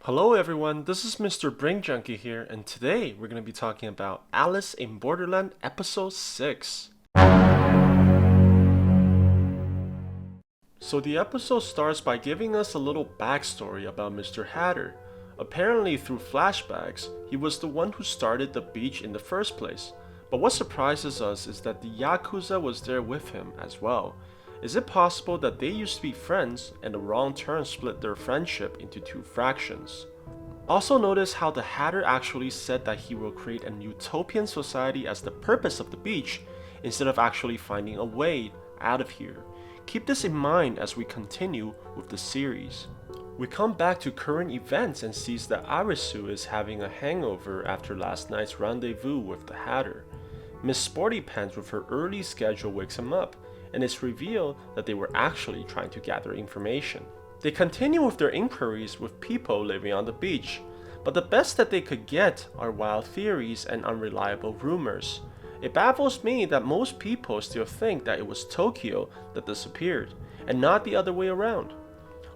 Hello everyone, this is Mr. Brain Junkie here, and today we're going to be talking about Alice in Borderland Episode 6. So the episode starts by giving us a little backstory about Mr. Hatter. Apparently through flashbacks, he was the one who started the beach in the first place. But what surprises us is that the Yakuza was there with him as well. Is it possible that they used to be friends and the wrong turn split their friendship into two fractions? Also notice how the Hatter actually said that he will create a utopian society as the purpose of the beach instead of actually finding a way out of here. Keep this in mind as we continue with the series. We come back to current events and sees that Arisu is having a hangover after last night's rendezvous with the Hatter. Miss Sporty Pants with her early schedule wakes him up, and it's revealed that they were actually trying to gather information. They continue with their inquiries with people living on the beach, but the best that they could get are wild theories and unreliable rumors. It baffles me that most people still think that it was Tokyo that disappeared, and not the other way around.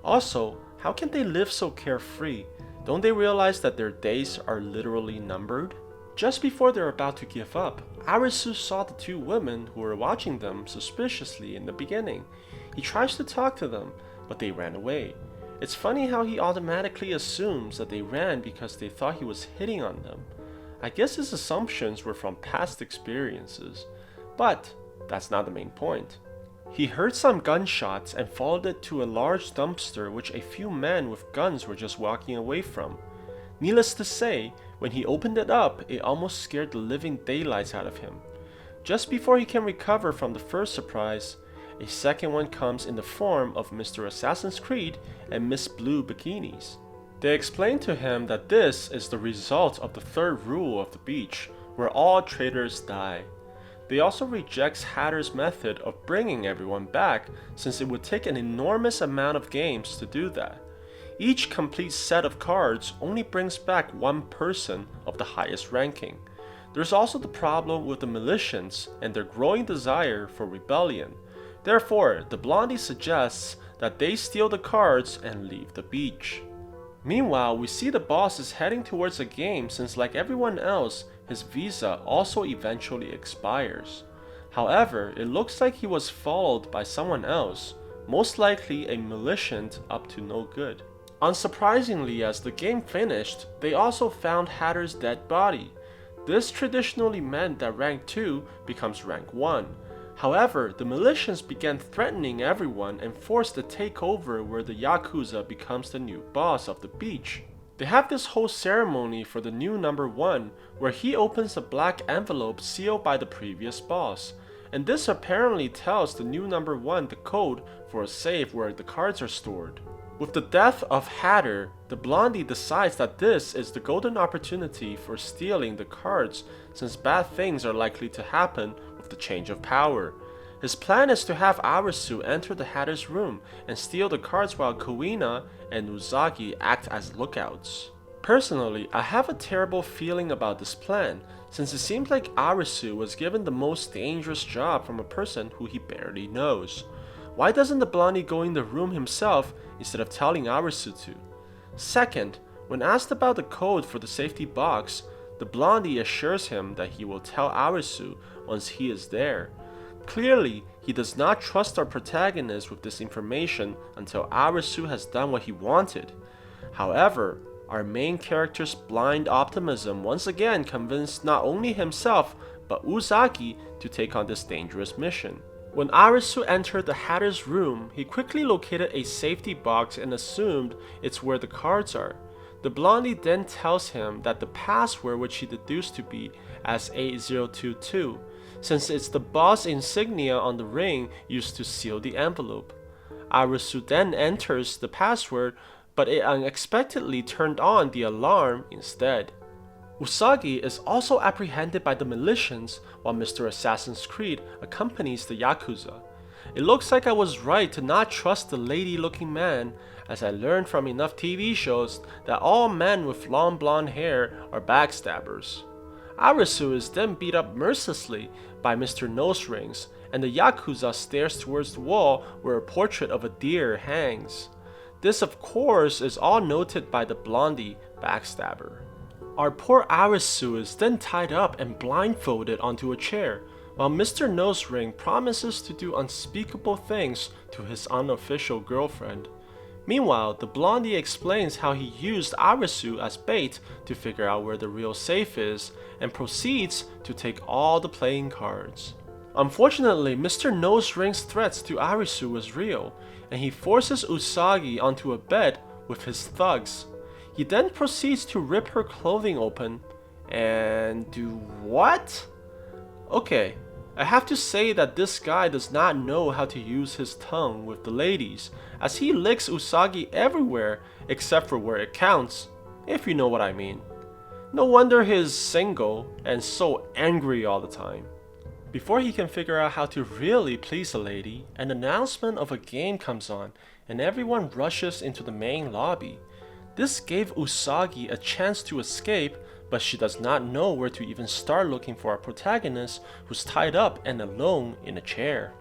Also, how can they live so carefree? Don't they realize that their days are literally numbered? Just before they're about to give up, Arisu saw the two women who were watching them suspiciously in the beginning. He tries to talk to them, but they ran away. It's funny how he automatically assumes that they ran because they thought he was hitting on them. I guess his assumptions were from past experiences, but that's not the main point. He heard some gunshots and followed it to a large dumpster which a few men with guns were just walking away from. Needless to say, when he opened it up, it almost scared the living daylights out of him. Just before he can recover from the first surprise, a second one comes in the form of Mr. Assassin's Creed and Miss Blue Bikinis. They explain to him that this is the result of the third rule of the beach, where all traitors die. They also reject Hatter's method of bringing everyone back, since it would take an enormous amount of games to do that. Each complete set of cards only brings back one person of the highest ranking. There's also the problem with the militians and their growing desire for rebellion. Therefore, the Blondie suggests that they steal the cards and leave the beach. Meanwhile, we see the boss is heading towards a game since, like everyone else, his visa also eventually expires. However, it looks like he was followed by someone else, most likely a militant up to no good. Unsurprisingly, as the game finished, they also found Hatter's dead body. This traditionally meant that rank 2 becomes rank 1. However, the militians began threatening everyone and forced a takeover where the Yakuza becomes the new boss of the beach. They have this whole ceremony for the new number 1 where he opens a black envelope sealed by the previous boss. And this apparently tells the new number 1 the code for a safe where the cards are stored. With the death of Hatter, the Blondie decides that this is the golden opportunity for stealing the cards since bad things are likely to happen with the change of power. His plan is to have Arisu enter the Hatter's room and steal the cards while Kuina and Usagi act as lookouts. Personally, I have a terrible feeling about this plan since it seems like Arisu was given the most dangerous job from a person who he barely knows. Why doesn't the Blondie go in the room himself instead of telling Arisu to? Second, when asked about the code for the safety box, the Blondie assures him that he will tell Arisu once he is there. Clearly, he does not trust our protagonist with this information until Arisu has done what he wanted. However, our main character's blind optimism once again convinced not only himself but Usagi to take on this dangerous mission. When Arisu entered the Hatter's room, he quickly located a safety box and assumed it's where the cards are. The Blondie then tells him that the password, which he deduced to be as 8022, since it's the boss insignia on the ring used to seal the envelope. Arisu then enters the password, but it unexpectedly turned on the alarm instead. Usagi is also apprehended by the militians while Mr. Assassin's Creed accompanies the Yakuza. It looks like I was right to not trust the lady-looking man, as I learned from enough TV shows that all men with long blonde hair are backstabbers. Arisu is then beat up mercilessly by Mr. Nose Rings, and the Yakuza stares towards the wall where a portrait of a deer hangs. This of course is all noted by the blondie backstabber. Our poor Arisu is then tied up and blindfolded onto a chair, while Mr. Nosering promises to do unspeakable things to his unofficial girlfriend. Meanwhile, the blondie explains how he used Arisu as bait to figure out where the real safe is, and proceeds to take all the playing cards. Unfortunately, Mr. Nosering's threats to Arisu was real, and he forces Usagi onto a bed with his thugs. He then proceeds to rip her clothing open and do what? Okay, I have to say that this guy does not know how to use his tongue with the ladies, as he licks Usagi everywhere except for where it counts, if you know what I mean. No wonder he's single and so angry all the time. Before he can figure out how to really please a lady, an announcement of a game comes on and everyone rushes into the main lobby. This gave Usagi a chance to escape, but she does not know where to even start looking for our protagonist who's tied up and alone in a chair.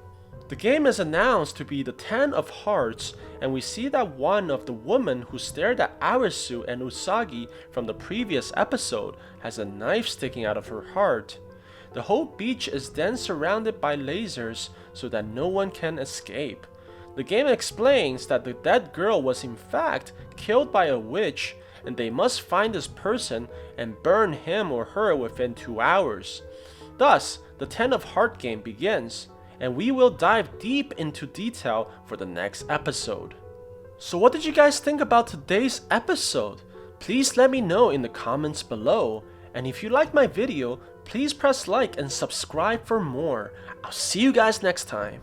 The game is announced to be the 10 of Hearts, and we see that one of the women who stared at Arisu and Usagi from the previous episode has a knife sticking out of her heart. The whole beach is then surrounded by lasers so that no one can escape. The game explains that the dead girl was in fact killed by a witch, and they must find this person and burn him or her within 2 hours. Thus, the 10 of Heart game begins, and we will dive deep into detail for the next episode. So what did you guys think about today's episode? Please let me know in the comments below, and if you liked my video, please press like and subscribe for more. I'll see you guys next time.